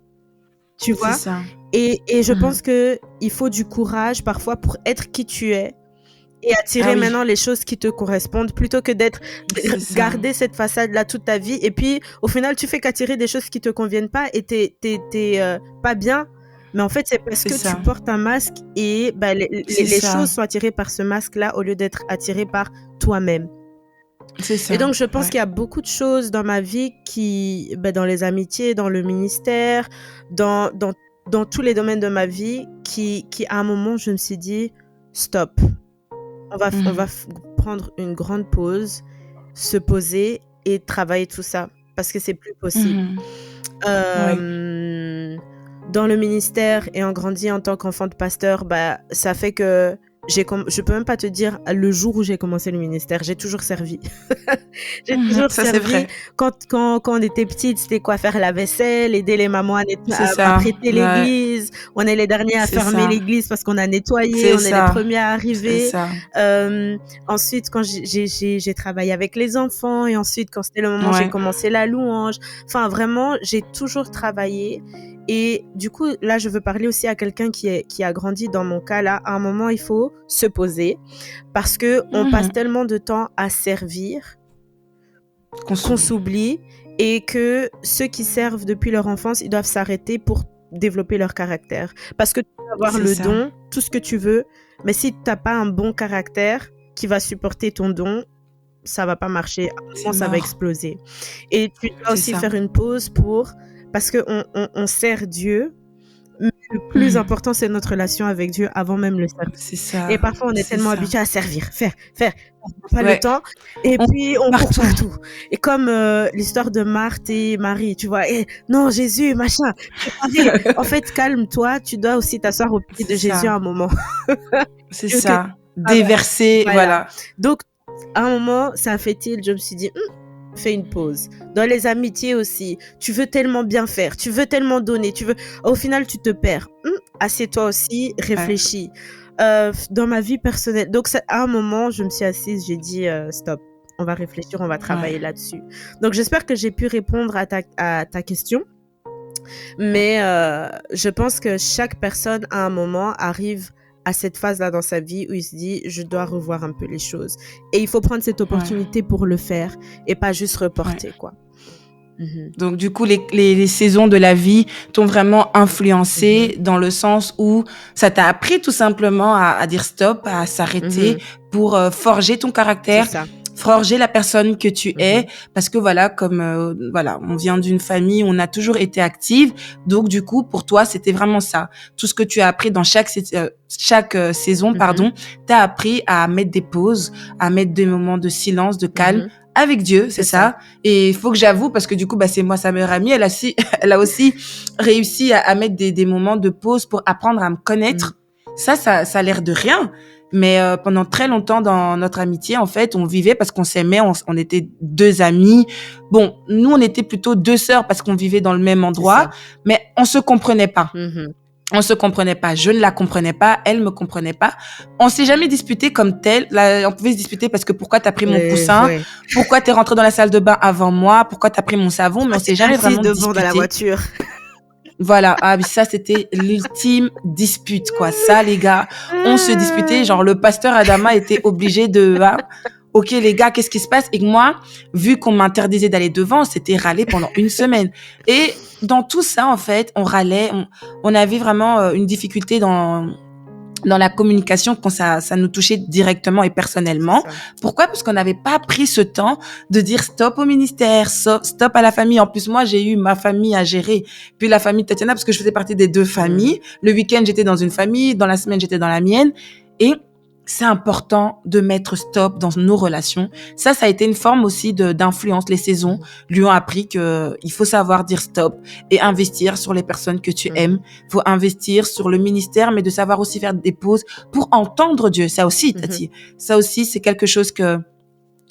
Tu C'est vois? ça. Et je pense que il faut du courage parfois pour être qui tu es et attirer Ah oui, maintenant les choses qui te correspondent plutôt que c'est ça. garder cette façade-là toute ta vie. Et puis, au final, tu fais qu'attirer des choses qui te conviennent pas et t'es pas bien. Mais en fait, c'est parce C'est que tu ça. portes un masque et C'est les ça. choses sont attirées par ce masque-là au lieu d'être attirées par toi-même. C'est ça. Et donc, je pense Ouais. qu'il y a beaucoup de choses dans ma vie qui, dans les amitiés, dans le ministère, dans tous les domaines de ma vie, qui à un moment, je me suis dit, stop, on va prendre une grande pause, se poser et travailler tout ça parce que c'est plus possible. Ouais. Dans le ministère et en grandissant en tant qu'enfant de pasteur, ça fait que je peux même pas te dire le jour où j'ai commencé le ministère, j'ai toujours servi. J'ai toujours Ça, c'est servi. vrai. Quand on était petite, c'était quoi? Faire la vaisselle, aider les mamans C'est à ça. prêter Ouais. l'église. On est les derniers à C'est fermer ça. l'église parce qu'on a nettoyé. C'est On est les ça. premiers à C'est arriver. ça. Ensuite, quand j'ai travaillé avec les enfants et ensuite, quand c'était le moment, j'ai Ouais. commencé la louange. Enfin, vraiment, j'ai toujours travaillé. Et du coup, là, je veux parler aussi à quelqu'un qui a grandi dans mon cas. Là, à un moment, il faut se poser parce que on passe tellement de temps à servir qu'on s'oublie et que ceux qui servent depuis leur enfance, ils doivent s'arrêter pour développer leur caractère. Parce que tu peux avoir C'est le ça. don, tout ce que tu veux, mais si tu n'as pas un bon caractère qui va supporter ton don, ça va pas marcher. À un C'est moment, ça va mort. exploser. Et tu dois C'est aussi ça. faire une pause parce qu'on sert Dieu, mais le plus important, c'est notre relation avec Dieu avant même le service. C'est ça. Et parfois, on est C'est tellement ça. habitué à servir, faire, on n'a pas le Ouais. temps. Et On puis, on court partout. partout. Et comme l'histoire de Marthe et Marie, tu vois, non, Jésus, machin, préparé. En fait, calme-toi, tu dois aussi t'asseoir au pied C'est de Jésus ça. à un moment. C'est Que ça. Déverser, voilà. voilà. Donc, à un moment, ça a fait-il, je me suis dit, fais une pause. Dans les amitiés aussi, tu veux tellement bien faire, tu veux tellement donner, au final, tu te perds. Assieds-toi aussi, réfléchis. Dans ma vie personnelle, donc à un moment, je me suis assise, j'ai dit, stop, on va réfléchir, on va travailler là-dessus. Donc, j'espère que j'ai pu répondre à ta question. Mais je pense que chaque personne, à un moment, arrive à cette phase-là dans sa vie où il se dit, je dois revoir un peu les choses. Et il faut prendre cette opportunité pour le faire et pas juste reporter, quoi. Donc, du coup, les saisons de la vie t'ont vraiment influencé dans le sens où ça t'a appris tout simplement à dire stop, à s'arrêter pour forger ton caractère, C'est ça. forger la personne que tu es. Parce que voilà, comme voilà, on vient d'une famille, on a toujours été active. Donc, du coup, pour toi, c'était vraiment ça. Tout ce que tu as appris dans chaque saison, t'as appris à mettre des pauses, à mettre des moments de silence, de calme. Avec Dieu, c'est ça. Et il faut que j'avoue, parce que du coup, c'est moi sa meilleure amie, elle a aussi réussi à mettre des moments de pause pour apprendre à me connaître. Ça a l'air de rien. Mais pendant très longtemps dans notre amitié, en fait, on vivait parce qu'on s'aimait, on était deux amies. Bon, nous, on était plutôt deux sœurs parce qu'on vivait dans le même endroit, mais on se comprenait pas. On se comprenait pas. Je ne la comprenais pas. Elle me comprenait pas. On s'est jamais disputé comme tel. Là, on pouvait se disputer parce que pourquoi t'as pris mon coussin? Pourquoi t'es rentré dans la salle de bain avant moi? Pourquoi t'as pris mon savon? Mais on s'est jamais vraiment disputé. Dans la voiture. Voilà. Ah, mais ça, c'était l'ultime dispute, quoi. Ça, les gars, on se disputait. Genre, le pasteur Adama était obligé de, ok, les gars, qu'est-ce qui se passe? Et moi, vu qu'on m'interdisait d'aller devant, c'était râler pendant une semaine. Et dans tout ça, en fait, on râlait. On avait vraiment une difficulté dans la communication quand ça nous touchait directement et personnellement. Pourquoi? Parce qu'on n'avait pas pris ce temps de dire stop au ministère, stop à la famille. En plus, moi, j'ai eu ma famille à gérer, puis la famille de Tatiana, parce que je faisais partie des deux familles. Le week-end, j'étais dans une famille, dans la semaine, j'étais dans la mienne. Et c'est important de mettre stop dans nos relations. Ça a été une forme aussi d'influence. Les saisons lui ont appris que il faut savoir dire stop et investir sur les personnes que tu aimes. Il faut investir sur le ministère, mais de savoir aussi faire des pauses pour entendre Dieu. Ça aussi, Tati. Ça aussi, c'est quelque chose que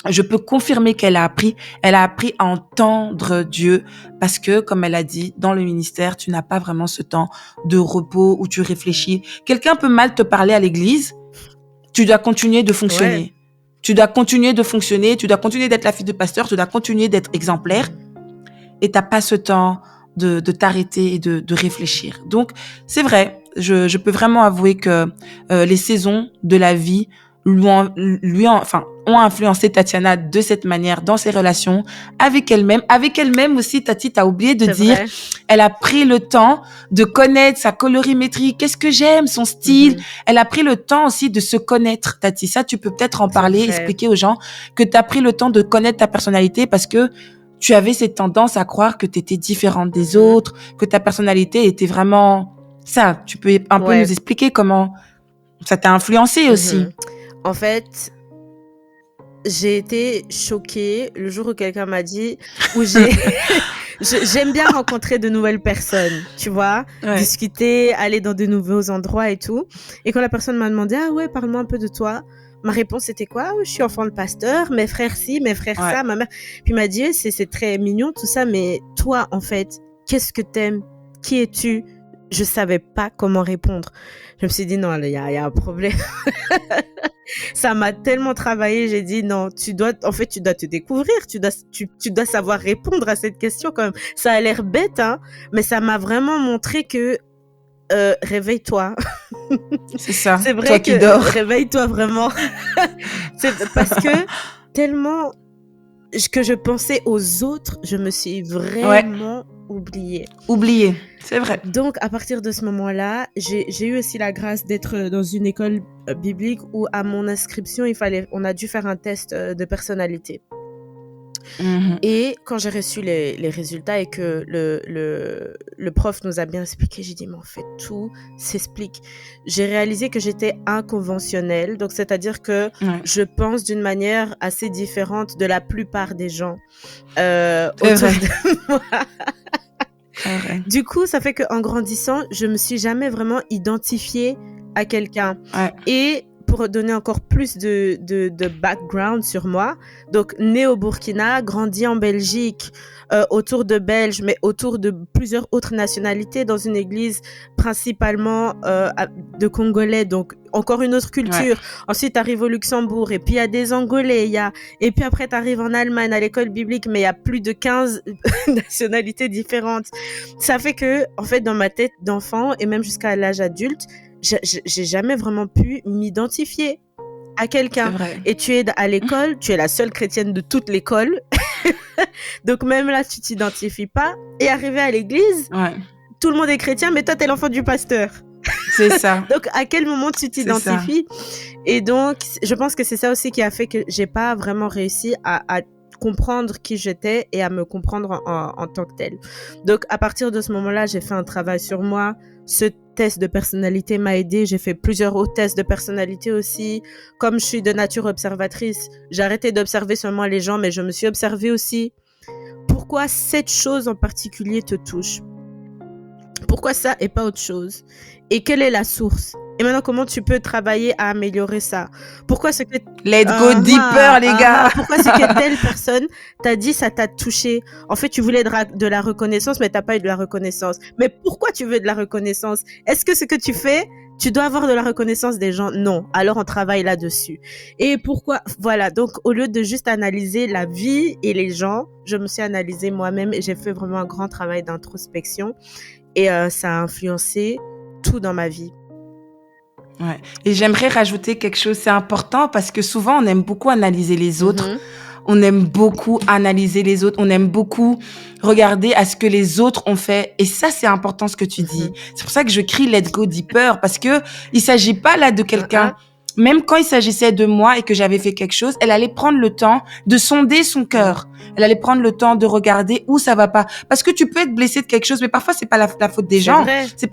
je peux confirmer qu'elle a appris à entendre Dieu parce que, comme elle a dit, dans le ministère, tu n'as pas vraiment ce temps de repos où tu réfléchis. Quelqu'un peut mal te parler à l'église, tu dois continuer de fonctionner. Ouais. Tu dois continuer de fonctionner, tu dois continuer d'être la fille de pasteur, tu dois continuer d'être exemplaire et t'as pas ce temps de t'arrêter et de réfléchir. Donc, c'est vrai, je peux vraiment avouer que les saisons de la vie ont influencé Tatiana de cette manière dans ses relations avec elle-même. Avec elle-même aussi, Tati, t'as oublié de C'est dire, vrai. elle a pris le temps de connaître sa colorimétrie. Qu'est-ce que j'aime, son style. Elle a pris le temps aussi de se connaître, Tati. Ça, tu peux peut-être en C'est parler, vrai. expliquer aux gens que t'as pris le temps de connaître ta personnalité parce que tu avais cette tendance à croire que t'étais différente des autres, que ta personnalité était vraiment ça. Tu peux un peu Ouais. nous expliquer comment ça t'a influencé aussi. En fait, j'ai été choquée le jour où quelqu'un m'a dit, j'aime bien rencontrer de nouvelles personnes, tu vois, Ouais. discuter, aller dans de nouveaux endroits et tout. Et quand la personne m'a demandé, ah ouais, parle-moi un peu de toi, ma réponse c'était quoi? Je suis enfant de pasteur, mes frères ci, mes frères ça, ma mère. Puis il m'a dit, c'est très mignon tout ça, mais toi, en fait, qu'est-ce que t'aimes? Qui es-tu? Je savais pas comment répondre. Je me suis dit, non, il y a un problème. Ça m'a tellement travaillé, j'ai dit non, tu dois te découvrir, tu dois savoir répondre à cette question quand même. Ça a l'air bête, hein, mais ça m'a vraiment montré que réveille-toi. C'est ça. C'est vrai toi qui dors. Réveille-toi vraiment. C'est parce que tellement que je pensais aux autres, je me suis vraiment oubliée. Oubliée, c'est vrai. Donc, à partir de ce moment-là, j'ai eu aussi la grâce d'être dans une école biblique où, à mon inscription, on a dû faire un test de personnalité. Et quand j'ai reçu les résultats et que le prof nous a bien expliqué, j'ai dit, mais en fait, tout s'explique. J'ai réalisé que j'étais inconventionnelle, donc c'est-à-dire que je pense d'une manière assez différente de la plupart des gens autour de moi. Du coup, ça fait qu'en grandissant, je me suis jamais vraiment identifiée à quelqu'un. Et pour donner encore plus de background sur moi, donc née au Burkina, grandi en Belgique, autour de Belges, mais autour de plusieurs autres nationalités, dans une église principalement de Congolais, donc encore une autre culture. Ensuite, tu arrives au Luxembourg, et puis il y a des Angolais, et puis après, tu arrives en Allemagne à l'école biblique, mais il y a plus de 15 nationalités différentes. Ça fait que, en fait, dans ma tête d'enfant, et même jusqu'à l'âge adulte, j'ai jamais vraiment pu m'identifier à quelqu'un. Et tu es à l'école, tu es la seule chrétienne de toute l'école. Donc même là, tu t'identifies pas. Et arrivé à l'église, tout le monde est chrétien, mais toi, t'es l'enfant du pasteur. C'est ça. Donc à quel moment tu t'identifies? Et donc, je pense que c'est ça aussi qui a fait que j'ai pas vraiment réussi à comprendre qui j'étais et à me comprendre en tant que telle. Donc, à partir de ce moment-là, j'ai fait un travail sur moi. Ce test de personnalité m'a aidé. J'ai fait plusieurs autres tests de personnalité aussi. Comme je suis de nature observatrice, j'ai arrêté d'observer seulement les gens, mais je me suis observée aussi. Pourquoi cette chose en particulier te touche? Pourquoi ça et pas autre chose? Et quelle est la source? Et maintenant, comment tu peux travailler à améliorer ça? Pourquoi ce que... Let's go deeper, les gars! Pourquoi ce que telle personne t'a dit, ça t'a touché? En fait, tu voulais de la reconnaissance, mais t'as pas eu de la reconnaissance. Mais pourquoi tu veux de la reconnaissance? Est-ce que ce que tu fais, tu dois avoir de la reconnaissance des gens? Non. Alors, on travaille là-dessus. Et pourquoi? Voilà. Donc, au lieu de juste analyser la vie et les gens, je me suis analysée moi-même et j'ai fait vraiment un grand travail d'introspection. Et ça a influencé tout dans ma vie. Ouais. Et j'aimerais rajouter quelque chose, c'est important parce que souvent on aime beaucoup analyser les autres. On aime beaucoup analyser les autres. On aime beaucoup regarder à ce que les autres ont fait. Et ça, c'est important ce que tu dis. C'est pour ça que je crie Let's go deeper parce que il s'agit pas là de quelqu'un. Même quand il s'agissait de moi et que j'avais fait quelque chose, elle allait prendre le temps de sonder son cœur. Elle allait prendre le temps de regarder où ça va pas. Parce que tu peux être blessé de quelque chose, mais parfois c'est pas la faute des gens. C'est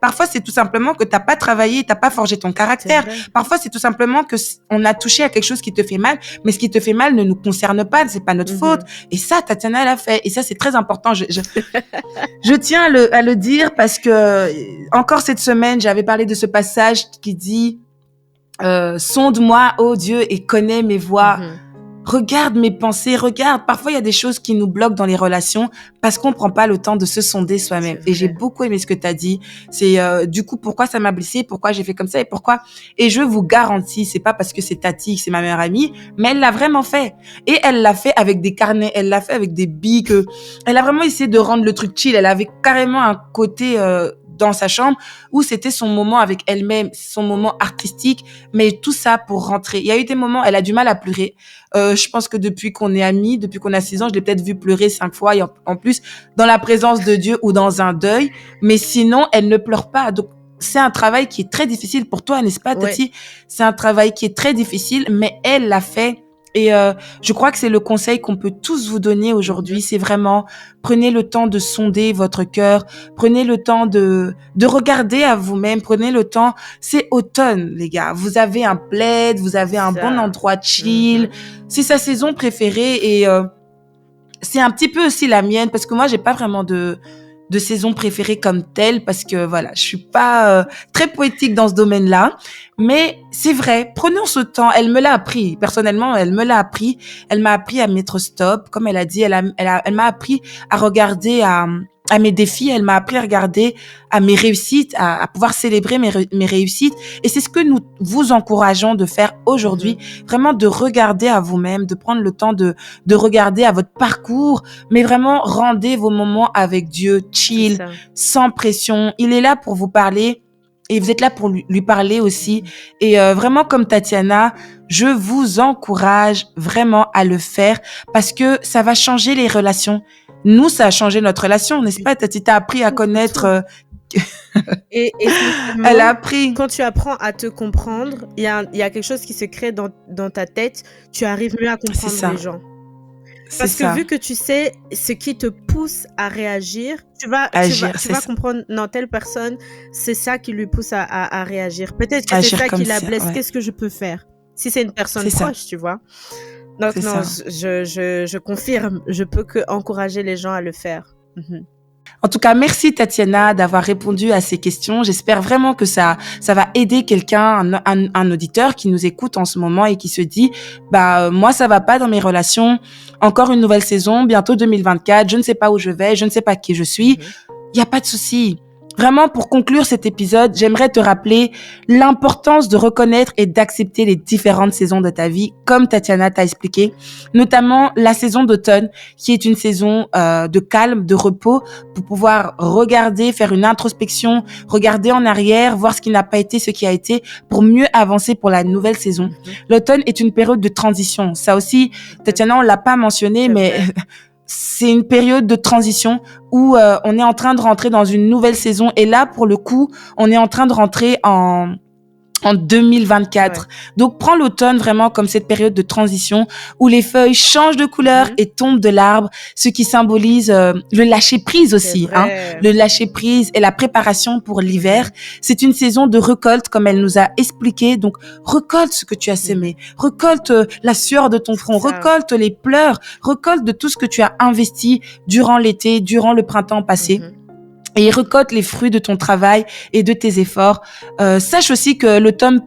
parfois c'est tout simplement que t'as pas travaillé, t'as pas forgé ton caractère. Parfois c'est tout simplement que on a touché à quelque chose qui te fait mal, mais ce qui te fait mal ne nous concerne pas, c'est pas notre faute. Et ça, Tatiana elle a fait. Et ça c'est très important. Je tiens à le dire parce que encore cette semaine j'avais parlé de ce passage qui dit sonde-moi, ô Dieu, et connais mes voies. regarde mes pensées, regarde. Parfois, il y a des choses qui nous bloquent dans les relations parce qu'on prend pas le temps de se sonder soi-même. Et j'ai beaucoup aimé ce que tu as dit. C'est du coup, pourquoi ça m'a blessée, pourquoi j'ai fait comme ça et pourquoi. Et je vous garantis, c'est pas parce que c'est Tati, que c'est ma meilleure amie, mais elle l'a vraiment fait. Et elle l'a fait avec des carnets, elle l'a fait avec des billes. Elle a vraiment essayé de rendre le truc chill. Elle avait carrément un côté dans sa chambre où c'était son moment avec elle-même, son moment artistique, mais tout ça pour rentrer. Il y a eu des moments, elle a du mal à pleurer. Je pense que depuis qu'on est amis, depuis qu'on a 6 ans, je l'ai peut-être vu pleurer 5 fois, et en plus, dans la présence de Dieu ou dans un deuil. Mais sinon, elle ne pleure pas. Donc, c'est un travail qui est très difficile pour toi, n'est-ce pas, Tati? Ouais. C'est un travail qui est très difficile, mais elle l'a fait. Et je crois que c'est le conseil qu'on peut tous vous donner aujourd'hui. C'est vraiment, prenez le temps de sonder votre cœur, prenez le temps de regarder à vous-même, prenez le temps. C'est automne, les gars. Vous avez un plaid, vous avez un bon endroit chill. C'est sa saison préférée et c'est un petit peu aussi la mienne parce que moi, j'ai pas vraiment de saison préférée comme telle parce que voilà, je suis pas très poétique dans ce domaine-là, mais c'est vrai, prenons ce temps. Elle me l'a appris, personnellement, elle me l'a appris. Elle m'a appris à mettre stop, comme elle a dit, elle m'a appris à regarder à mes défis, elle m'a appris à regarder à mes réussites, à pouvoir célébrer mes réussites. Et c'est ce que nous vous encourageons de faire aujourd'hui, vraiment de regarder à vous-même, de prendre le temps de regarder à votre parcours, mais vraiment rendez vos moments avec Dieu, chill, sans pression. Il est là pour vous parler et vous êtes là pour lui parler aussi. Et vraiment comme Tatiana, je vous encourage vraiment à le faire parce que ça va changer les relations. Nous, ça a changé notre relation, n'est-ce pas? Tati, t'as appris à connaître... Et elle a appris. Quand tu apprends à te comprendre, il y a quelque chose qui se crée dans ta tête. Tu arrives mieux à comprendre les gens. Parce que vu que tu sais ce qui te pousse à réagir, tu vas comprendre, non, telle personne, c'est ça qui lui pousse à réagir. Peut-être que c'est ça qui la blesse. Ouais. Qu'est-ce que je peux faire? Si c'est une personne proche, tu vois. Donc non, je confirme, je peux que encourager les gens à le faire. En tout cas, merci Tatiana d'avoir répondu à ces questions. J'espère vraiment que ça va aider quelqu'un, un auditeur qui nous écoute en ce moment et qui se dit, moi ça va pas dans mes relations. Encore une nouvelle saison, bientôt 2024. Je ne sais pas où je vais, je ne sais pas qui je suis. Il y a pas de souci. Vraiment, pour conclure cet épisode, j'aimerais te rappeler l'importance de reconnaître et d'accepter les différentes saisons de ta vie, comme Tatiana t'a expliqué, notamment la saison d'automne, qui est une saison de calme, de repos, pour pouvoir regarder, faire une introspection, regarder en arrière, voir ce qui n'a pas été, ce qui a été, pour mieux avancer pour la nouvelle saison. L'automne est une période de transition. Ça aussi, Tatiana, on l'a pas mentionné, mais... c'est une période de transition où on est en train de rentrer dans une nouvelle saison. Et là, pour le coup, on est en train de rentrer en 2024. Ouais. Donc, prends l'automne vraiment comme cette période de transition où les feuilles changent de couleur et tombent de l'arbre, ce qui symbolise le lâcher-prise aussi. Le lâcher-prise et la préparation pour l'hiver. C'est une saison de récolte, comme elle nous a expliqué. Donc, récolte ce que tu as semé. Récolte la sueur de ton front. Récolte les pleurs. Récolte de tout ce que tu as investi durant l'été, durant le printemps passé. Et récolte les fruits de ton travail et de tes efforts. Sache aussi que l'automne,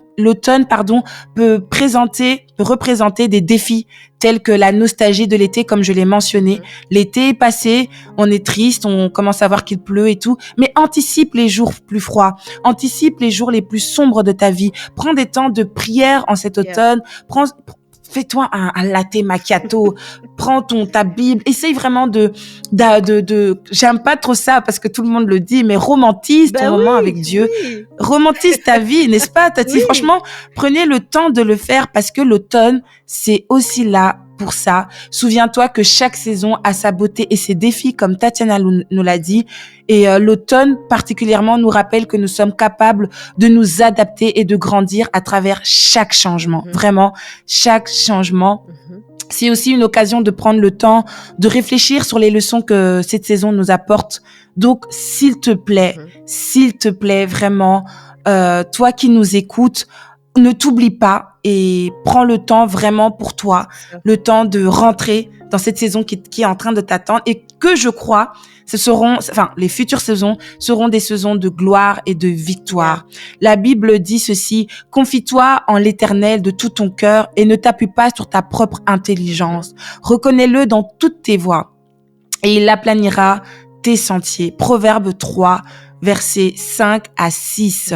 peut représenter des défis tels que la nostalgie de l'été, comme je l'ai mentionné. L'été est passé, on est triste, on commence à voir qu'il pleut et tout, mais anticipe les jours plus froids, anticipe les jours les plus sombres de ta vie. Prends des temps de prière en cet automne, fais-toi un latte macchiato, prends ta Bible, essaye vraiment de j'aime pas trop ça parce que tout le monde le dit, mais romantise ton moment avec Dieu. Romantise ta vie, n'est-ce pas, Tati? Franchement, prenez le temps de le faire parce que l'automne, c'est aussi là pour ça. Souviens-toi que chaque saison a sa beauté et ses défis, comme Tatiana nous l'a dit. Et l'automne, particulièrement, nous rappelle que nous sommes capables de nous adapter et de grandir à travers chaque changement. Vraiment, chaque changement. C'est aussi une occasion de prendre le temps de réfléchir sur les leçons que cette saison nous apporte. Donc, s'il te plaît, vraiment, toi qui nous écoutes, ne t'oublie pas et prends le temps vraiment pour toi, le temps de rentrer dans cette saison qui est en train de t'attendre et que je crois, les futures saisons seront des saisons de gloire et de victoire. La Bible dit ceci: confie-toi en l'Éternel de tout ton cœur et ne t'appuie pas sur ta propre intelligence. Reconnais-le dans toutes tes voies et il aplanira tes sentiers. Proverbe 3, versets 5 à 6.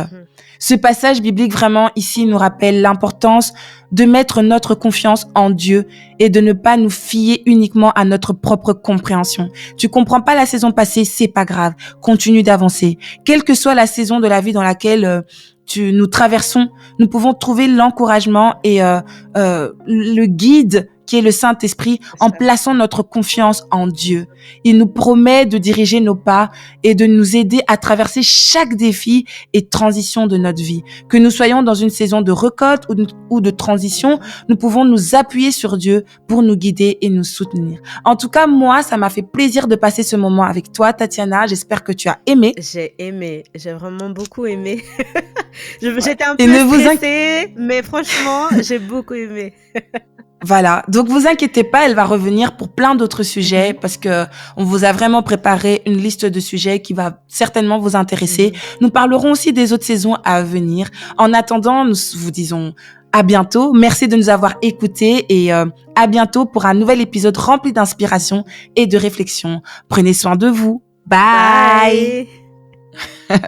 Ce passage biblique vraiment ici nous rappelle l'importance de mettre notre confiance en Dieu et de ne pas nous fier uniquement à notre propre compréhension. Tu comprends pas la saison passée, c'est pas grave. Continue d'avancer. Quelle que soit la saison de la vie dans laquelle nous traversons, nous pouvons trouver l'encouragement et le guide qui est le Saint-Esprit en plaçant notre confiance en Dieu. Il nous promet de diriger nos pas et de nous aider à traverser chaque défi et transition de notre vie. Que nous soyons dans une saison de récolte ou de transition, nous pouvons nous appuyer sur Dieu pour nous guider et nous soutenir. En tout cas, moi, ça m'a fait plaisir de passer ce moment avec toi, Tatiana. J'espère que tu as aimé. J'ai aimé. J'ai vraiment beaucoup aimé. J'étais un peu stressée, mais franchement, j'ai beaucoup aimé. Voilà. Donc, vous inquiétez pas, elle va revenir pour plein d'autres sujets parce que on vous a vraiment préparé une liste de sujets qui va certainement vous intéresser. Nous parlerons aussi des autres saisons à venir. En attendant, nous vous disons à bientôt. Merci de nous avoir écoutés et à bientôt pour un nouvel épisode rempli d'inspiration et de réflexion. Prenez soin de vous. Bye. Bye.